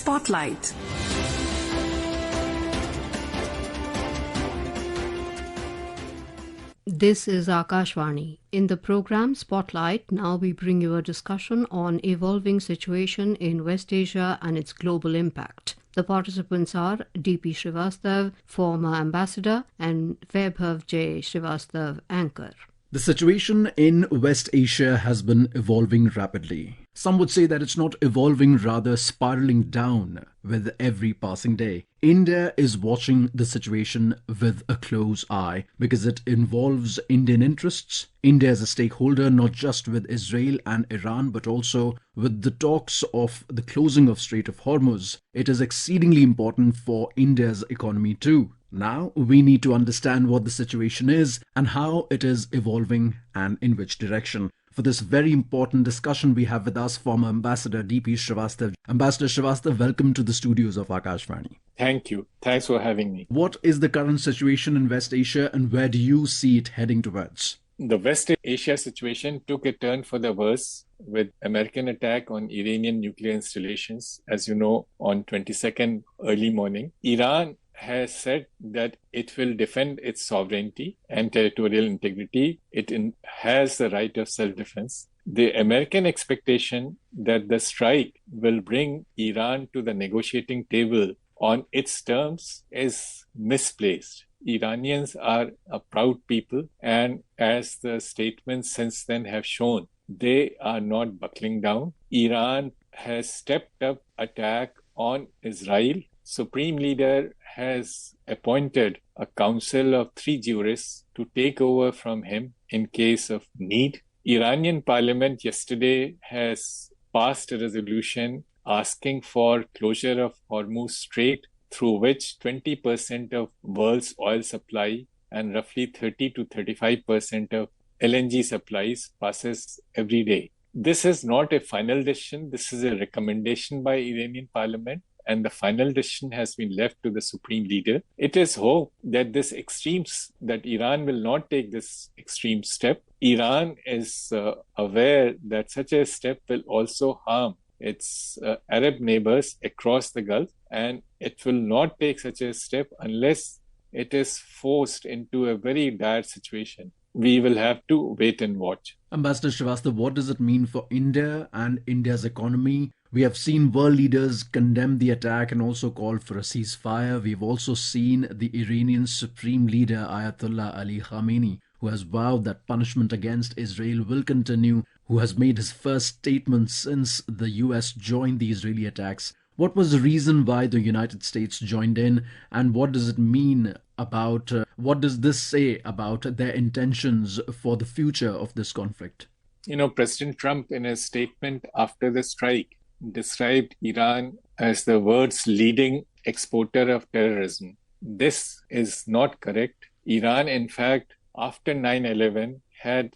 Spotlight. This is Akashvani. In the program Spotlight, now we bring you a discussion on evolving situation in West Asia and its global impact. The participants are D.P. Srivastava, former ambassador, and Vaibhav J. Srivastava, anchor. The situation in West Asia has been evolving rapidly. Some would say that it's not evolving, rather spiraling down with every passing day. India is watching the situation with a close eye because it involves Indian interests. India is a stakeholder not just with Israel and Iran but also with the talks of the closing of Strait of Hormuz. It is exceedingly important for India's economy too. Now we need to understand what the situation is and how it is evolving and in which direction. For this very important discussion, we have with us former Ambassador D.P. Srivastava. Ambassador Srivastava, welcome to the studios of Akashvani. Thank you. Thanks for having me. What is the current situation in West Asia and where do you see it heading towards? The West Asia situation took a turn for the worse with American attack on Iranian nuclear installations. As you know, on 22nd early morning, Iran has said that it will defend its sovereignty and territorial integrity. It has the right of self-defense. The American expectation that the strike will bring Iran to the negotiating table on its terms is misplaced. Iranians are a proud people, and as the statements since then have shown, they are not buckling down. Iran has stepped up attack on Israel. Supreme Leader has appointed a council of 3 jurists to take over from him in case of need. Iranian parliament yesterday has passed a resolution asking for closure of Hormuz Strait, through which 20% of world's oil supply and roughly 30 to 35% of LNG supplies passes every day. This is not a final decision. This is a recommendation by Iranian parliament, and the final decision has been left to the Supreme Leader. It is hoped that that Iran will not take this extreme step. Iran is aware that such a step will also harm its Arab neighbors across the Gulf, and it will not take such a step unless it is forced into a very dire situation. We will have to wait and watch. Ambassador Srivastava, what does it mean for India and India's economy? We have seen world leaders condemn the attack and also call for a ceasefire. We've also seen the Iranian Supreme Leader Ayatollah Ali Khamenei, who has vowed that punishment against Israel will continue, who has made his first statement since the US joined the Israeli attacks. What was the reason why the United States joined in, and what does it mean about, what does this say about their intentions for the future of this conflict? You know, President Trump in his statement after the strike described Iran as the world's leading exporter of terrorism. This is not correct. Iran, in fact, after 9/11, had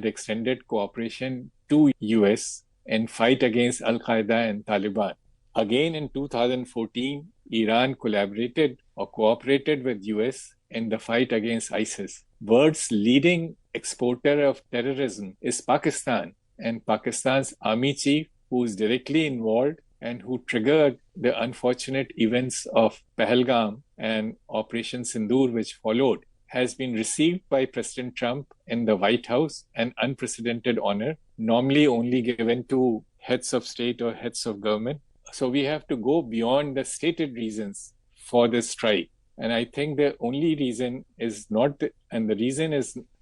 extended cooperation to US in fight against Al-Qaeda and Taliban. Again, in 2014, Iran cooperated with US in the fight against ISIS. World's leading exporter of terrorism is Pakistan, and Pakistan's army chief, who is directly involved and who triggered the unfortunate events of Pahalgam and Operation Sindoor, which followed, has been received by President Trump in the White House, an unprecedented honor, normally only given to heads of state or heads of government. So we have to go beyond the stated reasons for this strike. And I think the only reason is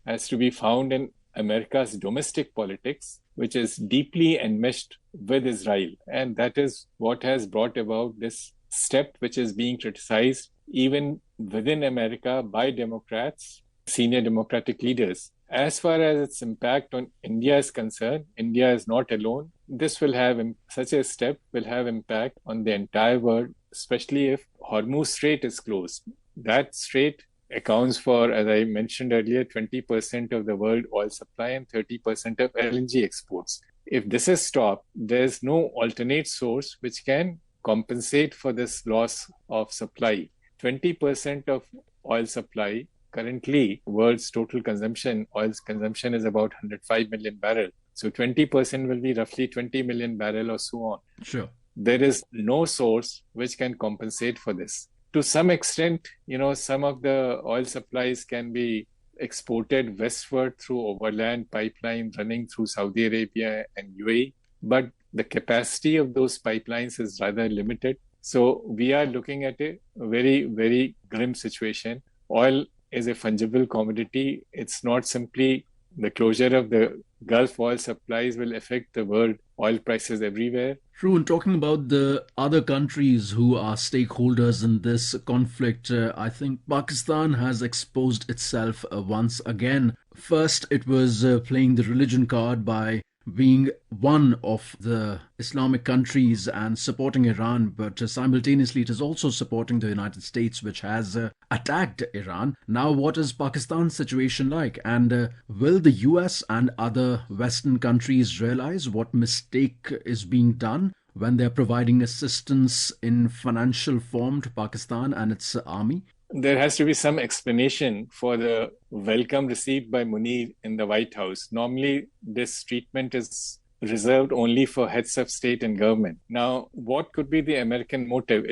has to be found in America's domestic politics, which is deeply enmeshed with Israel. And that is what has brought about this step, which is being criticized even within America by Democrats, senior Democratic leaders. As far as its impact on India is concerned, India is not alone. Such a step will have impact on the entire world, especially if Hormuz Strait is closed. That strait accounts for, as I mentioned earlier, 20% of the world oil supply and 30% of LNG exports. If this is stopped, there's no alternate source which can compensate for this loss of supply. 20% of oil supply, currently world's total oil consumption is about 105 million barrels. So 20% will be roughly 20 million barrel or so on. Sure. there is no source which can compensate for this. To some extent, some of the oil supplies can be exported westward through overland pipeline running through Saudi Arabia and UAE, but the capacity of those pipelines is rather limited. So we are looking at a very, very grim situation. Oil is a fungible commodity. It's not simply the closure of the Gulf oil supplies will affect the world oil prices everywhere. True, and talking about the other countries who are stakeholders in this conflict, I think Pakistan has exposed itself once again. First, it was playing the religion card by being one of the Islamic countries and supporting Iran, but simultaneously it is also supporting the United States, which has attacked Iran. Now, what is Pakistan's situation like? And will the US and other Western countries realize what mistake is being done when they're providing assistance in financial form to Pakistan and its army? There has to be some explanation for the welcome received by Munir in the White House. Normally, this treatment is reserved only for heads of state and government. Now, what could be the American motive?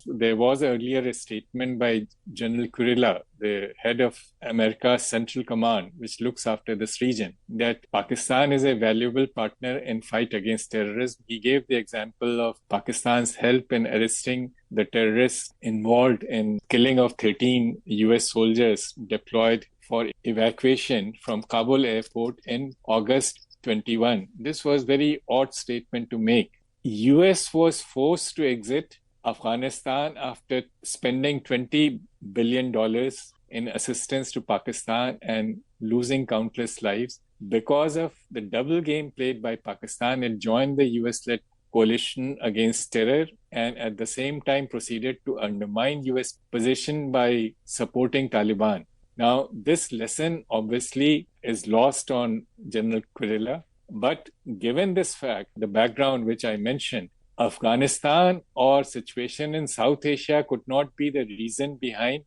There was earlier a statement by General Kurilla, the head of America's Central Command, which looks after this region, that Pakistan is a valuable partner in fight against terrorism. He gave the example of Pakistan's help in arresting the terrorists involved in killing of 13 US soldiers deployed for evacuation from Kabul airport in August 21. This was very odd statement to make. US was forced to exit Afghanistan after spending $20 billion in assistance to Pakistan and losing countless lives. Because of the double game played by Pakistan, it joined the US-led coalition against terror and at the same time proceeded to undermine US position by supporting Taliban. Now, this lesson obviously is lost on General Kurilla, but given this fact, the background which I mentioned, Afghanistan or situation in South Asia could not be the reason behind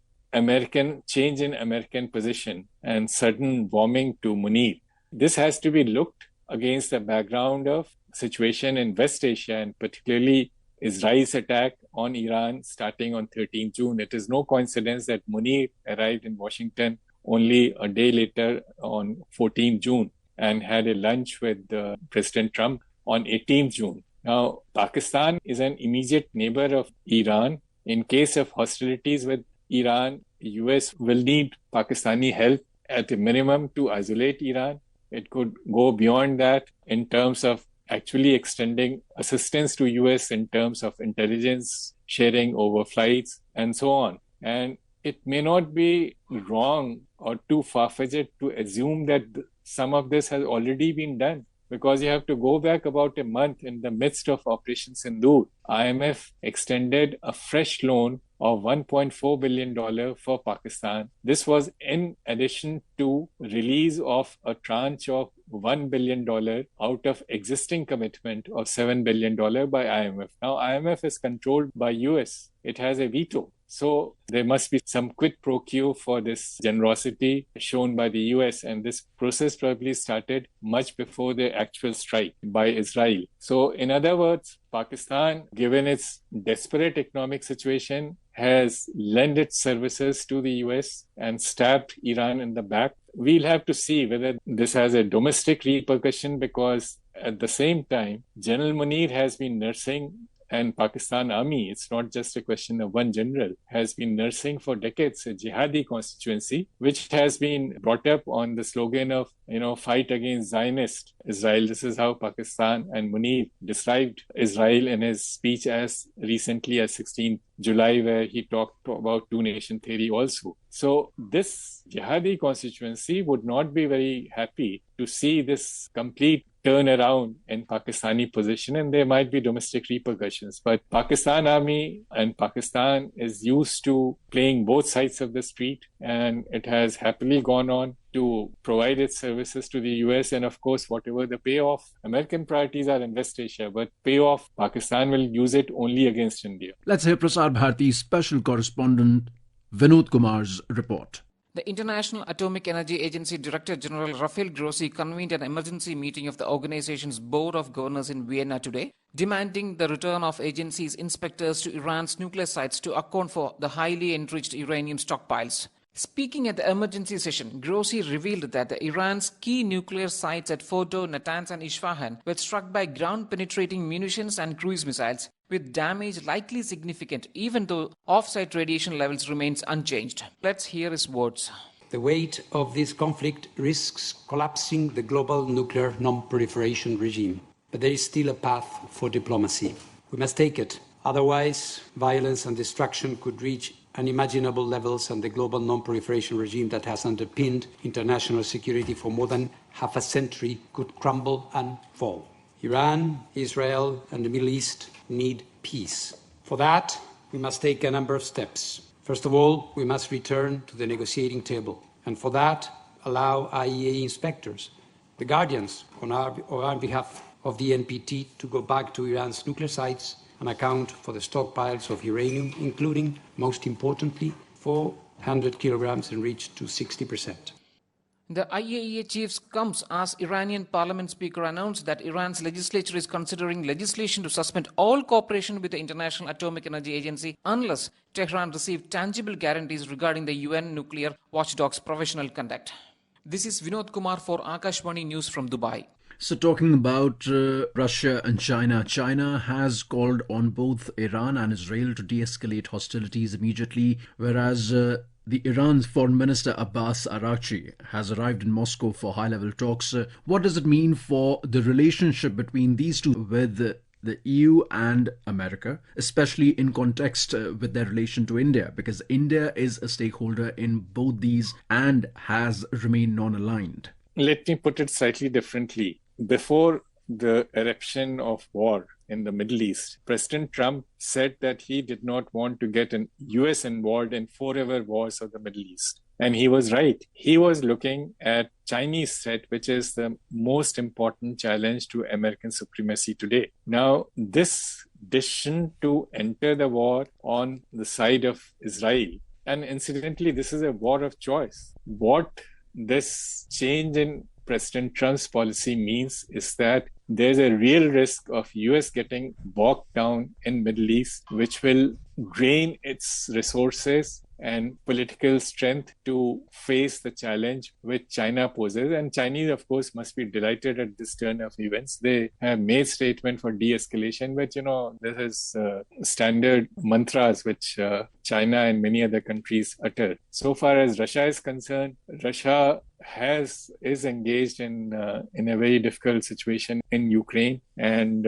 change in American position and sudden warming to Munir. This has to be looked against the background of situation in West Asia and particularly Israel's attack on Iran starting on 13 June. It is no coincidence that Munir arrived in Washington only a day later on 14 June and had a lunch with President Trump on 18 June. Now, Pakistan is an immediate neighbor of Iran. In case of hostilities with Iran, US will need Pakistani help at a minimum to isolate Iran. It could go beyond that in terms of actually extending assistance to US in terms of intelligence sharing over flights and so on. And it may not be wrong or too far-fetched to assume that some of this has already been done, because you have to go back about a month in the midst of Operation Sindoor. IMF extended a fresh loan of $1.4 billion for Pakistan. This was in addition to release of a tranche of $1 billion out of existing commitment of $7 billion by IMF. Now, IMF is controlled by US. It has a veto. So there must be some quid pro quo for this generosity shown by the US. And this process probably started much before the actual strike by Israel. So in other words, Pakistan, given its desperate economic situation, has lent its services to the US and stabbed Iran in the back. We'll have to see whether this has a domestic repercussion, because at the same time, General Munir has been nursing, and Pakistan Army, it's not just a question of one general, has been nursing for decades a jihadi constituency, which has been brought up on the slogan of, fight against Zionist Israel. This is how Pakistan and Munir described Israel in his speech as recently as 16 July, where he talked about two-nation theory also. So this jihadi constituency would not be very happy to see this complete turn around in Pakistani position, and there might be domestic repercussions. But Pakistan Army and Pakistan is used to playing both sides of the street, and it has happily gone on to provide its services to the US. And of course, whatever the payoff, American priorities are in West Asia, but payoff, Pakistan will use it only against India. Let's hear Prasar Bharati's special correspondent Vinod Kumar's report. The International Atomic Energy Agency Director General Rafael Grossi convened an emergency meeting of the organization's Board of Governors in Vienna today, demanding the return of agency's inspectors to Iran's nuclear sites to account for the highly enriched uranium stockpiles. Speaking at the emergency session, Grossi revealed that Iran's key nuclear sites at Fordo, Natanz and Isfahan were struck by ground-penetrating munitions and cruise missiles, with damage likely significant even though off-site radiation levels remains unchanged. Let's hear his words. The weight of this conflict risks collapsing the global nuclear non-proliferation regime. But there is still a path for diplomacy. We must take it. Otherwise, violence and destruction could reach unimaginable levels, and the global non-proliferation regime that has underpinned international security for more than half a century could crumble and fall. Iran, Israel, and the Middle East need peace. For that, we must take a number of steps. First of all, we must return to the negotiating table, and for that, allow IAEA inspectors, the guardians on our behalf of the NPT, to go back to Iran's nuclear sites and account for the stockpiles of uranium, including, most importantly, 400 kilograms enriched to 60%. The IAEA chief comes as Iranian parliament speaker announced that Iran's legislature is considering legislation to suspend all cooperation with the International Atomic Energy Agency unless Tehran receives tangible guarantees regarding the UN nuclear watchdog's professional conduct. This is Vinod Kumar for Akashvani News from Dubai. So talking about Russia and China, China has called on both Iran and Israel to de-escalate hostilities immediately, whereas the Iran's Foreign Minister Abbas Araghchi has arrived in Moscow for high-level talks. What does it mean for the relationship between these two with the EU and America, especially in context with their relation to India? Because India is a stakeholder in both these and has remained non-aligned. Let me put it slightly differently. Before the eruption of war in the Middle East, President Trump said that he did not want to get the US involved in forever wars of the Middle East. And he was right. He was looking at Chinese threat, which is the most important challenge to American supremacy today. Now, this decision to enter the war on the side of Israel, and incidentally, this is a war of choice. What this change in President Trump's policy means is that there's a real risk of US getting bogged down in Middle East, which will drain its resources and political strength to face the challenge which China poses. And Chinese, of course, must be delighted at this turn of events. They have made statement for de-escalation, but, this is standard mantras which China and many other countries utter. So far as Russia is concerned, Russia is engaged in a very difficult situation in Ukraine, and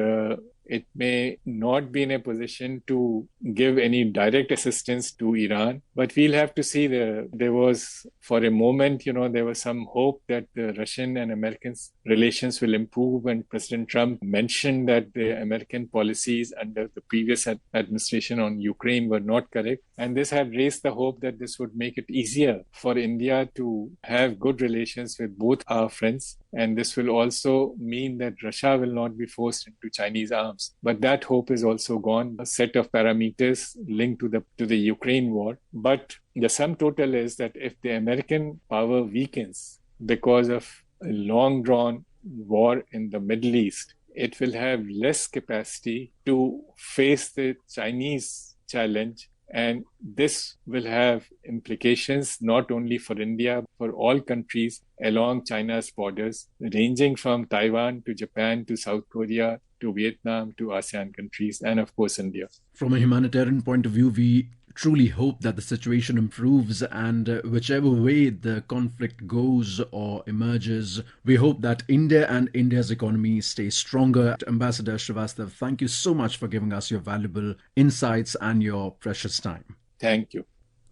it may not be in a position to give any direct assistance to Iran, but we'll have to see. There was, for a moment, there was some hope that the Russian and American relations will improve when President Trump mentioned that the American policies under the previous administration on Ukraine were not correct. And this had raised the hope that this would make it easier for India to have good relations with both our friends. And this will also mean that Russia will not be forced into Chinese arms. But that hope is also gone. A set of parameters linked to the Ukraine war. But the sum total is that if the American power weakens because of a long-drawn war in the Middle East, it will have less capacity to face the Chinese challenge. And this will have implications not only for India, for all countries along China's borders, ranging from Taiwan to Japan to South Korea to Vietnam to ASEAN countries, and of course India. From a humanitarian point of view, we truly hope that the situation improves, and whichever way the conflict goes or emerges, we hope that India and India's economy stay stronger. Ambassador Srivastava, thank you so much for giving us your valuable insights and your precious time. Thank you.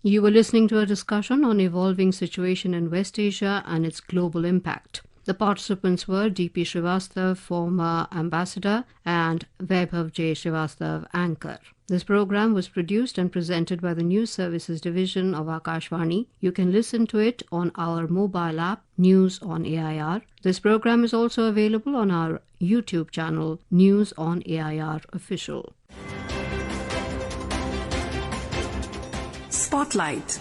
You were listening to a discussion on evolving situation in West Asia and its global impact. The participants were D.P. Srivastava, former ambassador, and Vaibhav J. Srivastava, anchor. This program was produced and presented by the News Services Division of Akashvani. You can listen to it on our mobile app, News on AIR. This program is also available on our YouTube channel, News on AIR Official. Spotlight.